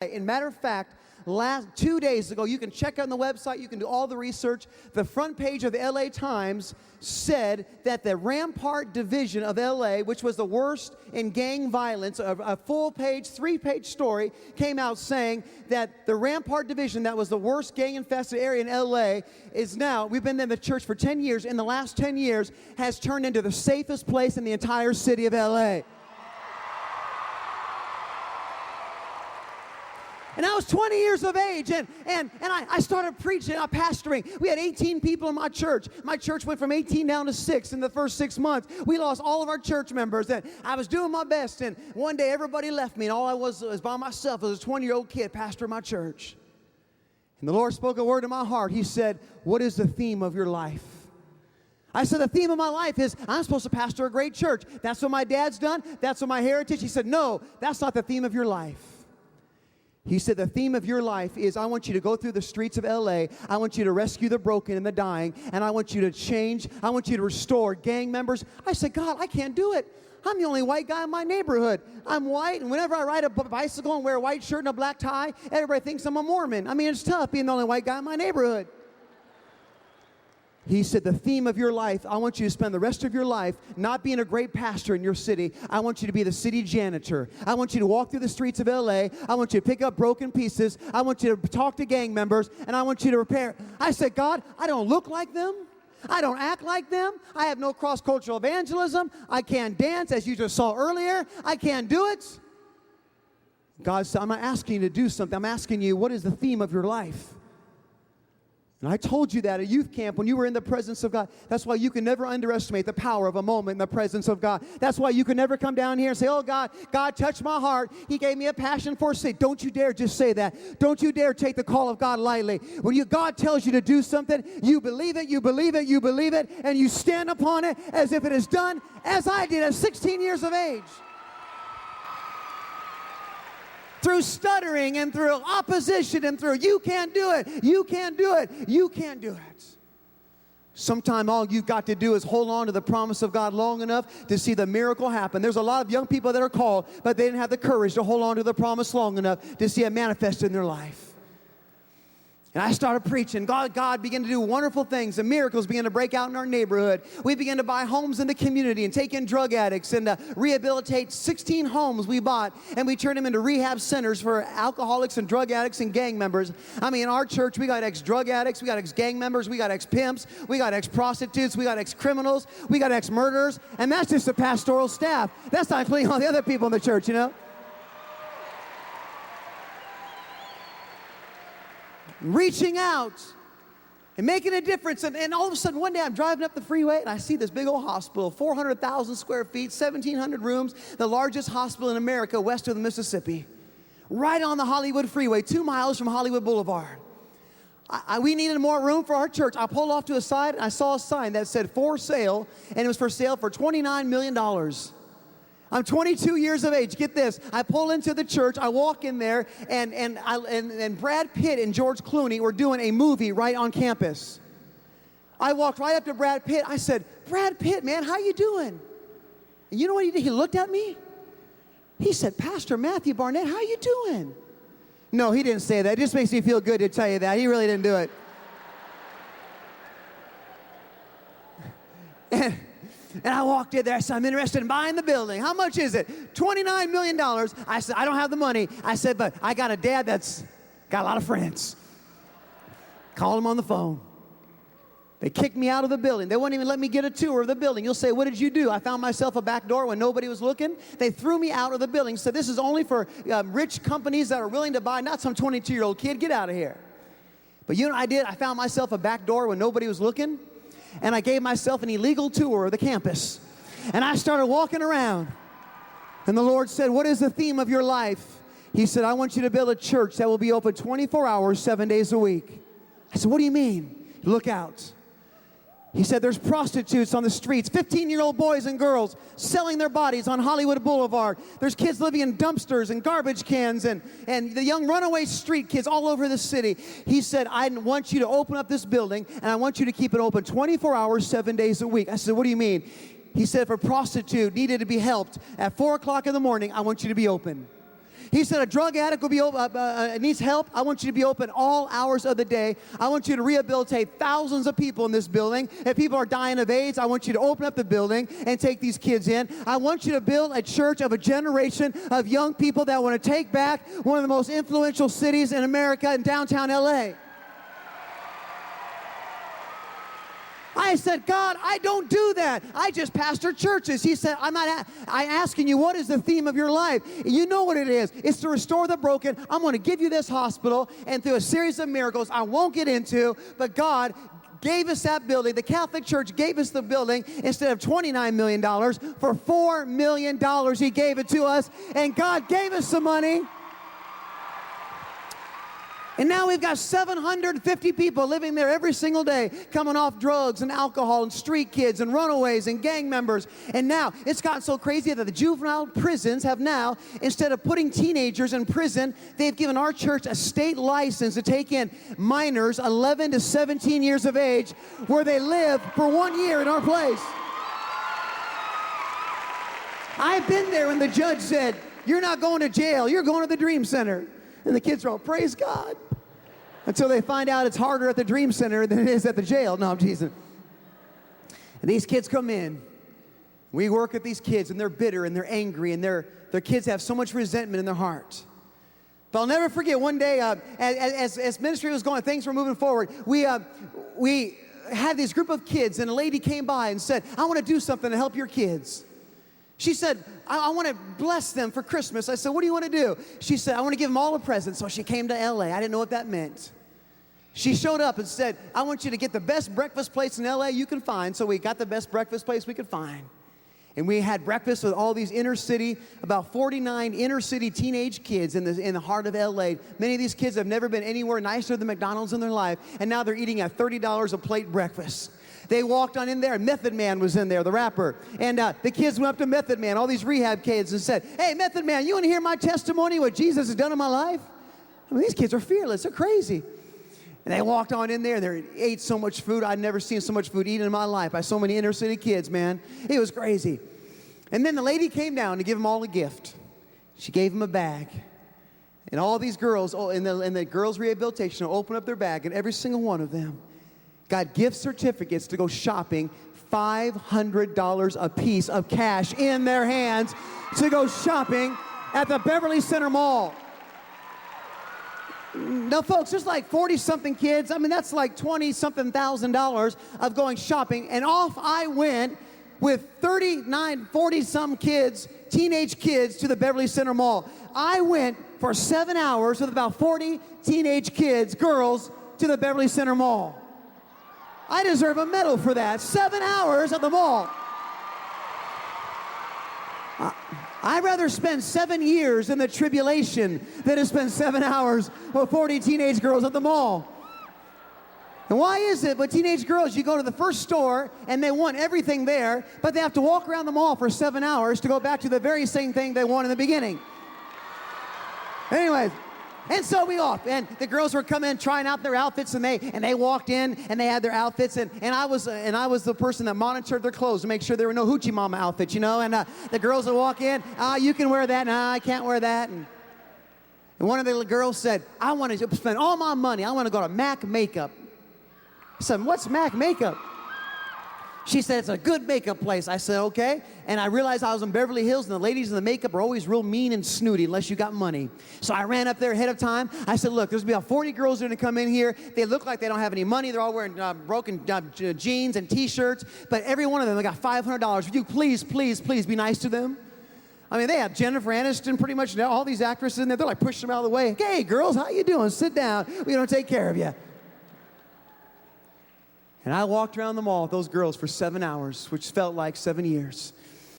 And matter of fact, last 2 days ago, you can check out on the website, you can do all the research. The front page of the LA Times said that the Rampart Division of LA, which was the worst in gang violence, a full-page, 3-page story, came out saying that the Rampart Division, that was the worst gang-infested area in LA, is now, we've been in the church for 10 years, in the last 10 years, has turned into the safest place in the entire city of LA. And I was 20 years of age, and I started preaching, pastoring. We had 18 people in my church. My church went from 18 down to 6 in the first 6 months. We lost all of our church members, and I was doing my best, and one day everybody left me, and all I was by myself as a 20-year-old kid pastoring my church. And the Lord spoke a word in my heart. He said, "What is the theme of your life?" I said, "The theme of my life is I'm supposed to pastor a great church. That's what my dad's done. That's what my heritage." He said, "No, that's not the theme of your life." He said, "The theme of your life is I want you to go through the streets of LA. I want you to rescue the broken and the dying. And I want you to change. I want you to restore gang members." I said, "God, I can't do it. I'm the only white guy in my neighborhood. I'm white, and whenever I ride a bicycle and wear a white shirt and a black tie, everybody thinks I'm a Mormon. I mean, it's tough being the only white guy in my neighborhood." He said, "The theme of your life, I want you to spend the rest of your life not being a great pastor in your city. I want you to be the city janitor. I want you to walk through the streets of LA. I want you to pick up broken pieces. I want you to talk to gang members, and I want you to repair." I said, "God, I don't look like them. I don't act like them. I have no cross-cultural evangelism. I can't dance, as you just saw earlier. I can't do it." God said, "I'm not asking you to do something. I'm asking you, what is the theme of your life?" And I told you that at youth camp when you were in the presence of God. That's why you can never underestimate the power of a moment in the presence of God. That's why you can never come down here and say, "Oh, God touched my heart. He gave me a passion for sin." Don't you dare just say that. Don't you dare take the call of God lightly. When God tells you to do something, you believe it, you believe it, you believe it, and you stand upon it as if it is done, as I did at 16 years of age. Through stuttering and through opposition and through, "You can't do it, you can't do it, you can't do it." Sometime all you've got to do is hold on to the promise of God long enough to see the miracle happen. There's a lot of young people that are called, but they didn't have the courage to hold on to the promise long enough to see it manifest in their life. And I started preaching. God began to do wonderful things, and miracles began to break out in our neighborhood. We began to buy homes in the community and take in drug addicts and rehabilitate 16 homes we bought, and we turned them into rehab centers for alcoholics and drug addicts and gang members. I mean, in our church, we got ex-drug addicts, we got ex-gang members, we got ex-pimps, we got ex-prostitutes, we got ex-criminals, we got ex-murderers, and that's just the pastoral staff. That's not including all the other people in the church, you know? Reaching out and making a difference. And all of a sudden, one day I'm driving up the freeway and I see this big old hospital, 400,000 square feet, 1,700 rooms, the largest hospital in America west of the Mississippi, right on the Hollywood freeway, 2 miles from Hollywood Boulevard. We needed more room for our church. I pulled off to a side and I saw a sign that said "for sale," and it was for sale for $29 million. I'm 22 years of age. Get this. I pull into the church. I walk in there, and Brad Pitt and George Clooney were doing a movie right on campus. I walked right up to Brad Pitt. I said, "Brad Pitt, man, how you doing?" And you know what he did? He looked at me. He said, "Pastor Matthew Barnett, how you doing?" No, he didn't say that. It just makes me feel good to tell you that. He really didn't do it. And I walked in there. I said, "I'm interested in buying the building. How much is it?" $29 million. I said, "I don't have the money." I said, "But I got a dad that's got a lot of friends." Called him on the phone. They kicked me out of the building. They wouldn't even let me get a tour of the building. You'll say, "What did you do?" I found myself a back door when nobody was looking. They threw me out of the building. Said, "This is only for rich companies that are willing to buy, not some 22-year-old kid. Get out of here." But you know what I did? I found myself a back door when nobody was looking. And I gave myself an illegal tour of the campus. And I started walking around. And the Lord said, "What is the theme of your life?" He said, "I want you to build a church that will be open 24 hours, 7 days a week." I said, "What do you mean?" "Look out." He said, "There's prostitutes on the streets, 15-year-old boys and girls selling their bodies on Hollywood Boulevard. There's kids living in dumpsters and garbage cans and the young runaway street kids all over the city." He said, "I want you to open up this building, and I want you to keep it open 24 hours, 7 days a week." I said, "What do you mean?" He said, "If a prostitute needed to be helped at 4 o'clock in the morning, I want you to be open. He said a drug addict will be needs help. I want you to be open all hours of the day. I want you to rehabilitate thousands of people in this building. If people are dying of AIDS, I want you to open up the building and take these kids in. I want you to build a church of a generation of young people that want to take back one of the most influential cities in America in downtown LA. I said, God, I don't do that. I just pastor churches. He said, I'm asking you, what is the theme of your life? You know what it is. It's to restore the broken. I'm going to give you this hospital, and through a series of miracles I won't get into, but God gave us that building. The Catholic Church gave us the building instead of $29 million. For $4 million, He gave it to us, and God gave us some money. And now we've got 750 people living there every single day, coming off drugs and alcohol and street kids and runaways and gang members. And now it's gotten so crazy that the juvenile prisons have now, instead of putting teenagers in prison, they've given our church a state license to take in minors 11 to 17 years of age, where they live for 1 year in our place. I've been there when the judge said, you're not going to jail, you're going to the Dream Center. And the kids are all, praise God. Until they find out it's harder at the Dream Center than it is at the jail. No, I'm teasing. And these kids come in. We work with these kids, and they're bitter, and they're angry, and their kids have so much resentment in their heart. But I'll never forget one day, as ministry was going, things were moving forward. We had this group of kids, and a lady came by and said, I want to do something to help your kids. She said, I want to bless them for Christmas. I said, what do you want to do? She said, I want to give them all a present. So she came to LA. I didn't know what that meant. She showed up and said, I want you to get the best breakfast place in LA you can find. So we got the best breakfast place we could find. And we had breakfast with all these inner city, about 49 inner city teenage kids in the heart of LA. Many of these kids have never been anywhere nicer than McDonald's in their life. And now they're eating at $30 a plate breakfast. They walked on in there, and Method Man was in there, the rapper. And the kids went up to Method Man, all these rehab kids, and said, hey, Method Man, you want to hear my testimony, what Jesus has done in my life? I mean, these kids are fearless. They're crazy. And they walked on in there, and they ate so much food. I'd never seen so much food eaten in my life by so many inner city kids, man. It was crazy. And then the lady came down to give them all a gift. She gave them a bag. And all these girls in the girls' rehabilitation opened up their bag, and every single one of them got gift certificates to go shopping, $500 a piece of cash in their hands to go shopping at the Beverly Center Mall. Now, folks, there's like 40-something kids. I mean, that's like $20-something thousand of going shopping. And off I went with 39, 40-some kids, teenage kids, to the Beverly Center Mall. I went for 7 hours with about 40 teenage kids, girls, to the Beverly Center Mall. I deserve a medal for that. 7 hours at the mall. I'd rather spend 7 years in the tribulation than to spend 7 hours with 40 teenage girls at the mall. And why is it with teenage girls, you go to the first store and they want everything there, but they have to walk around the mall for 7 hours to go back to the very same thing they want in the beginning? Anyways. And so we off, and the girls were coming in trying out their outfits, and they walked in and they had their outfits, and I was the person that monitored their clothes to make sure there were no hoochie mama outfits, you know. And the girls would walk in, you can wear that, I can't wear that. And one of the little girls said, I want to spend all my money. I want to go to MAC Makeup. I said, what's MAC Makeup? She said, it's a good makeup place. I said, okay. And I realized I was in Beverly Hills, and the ladies in the makeup are always real mean and snooty unless you got money. So I ran up there ahead of time. I said, look, there's about 40 girls going to come in here. They look like they don't have any money. They're all wearing broken jeans and T-shirts. But every one of them, they got $500. Would you please, please, please be nice to them? I mean, they have Jennifer Aniston, pretty much all these actresses in there. They're like pushing them out of the way. Hey, girls, how you doing? Sit down. We're going to take care of you. And I walked around the mall with those girls for 7 hours, which felt like 7 years.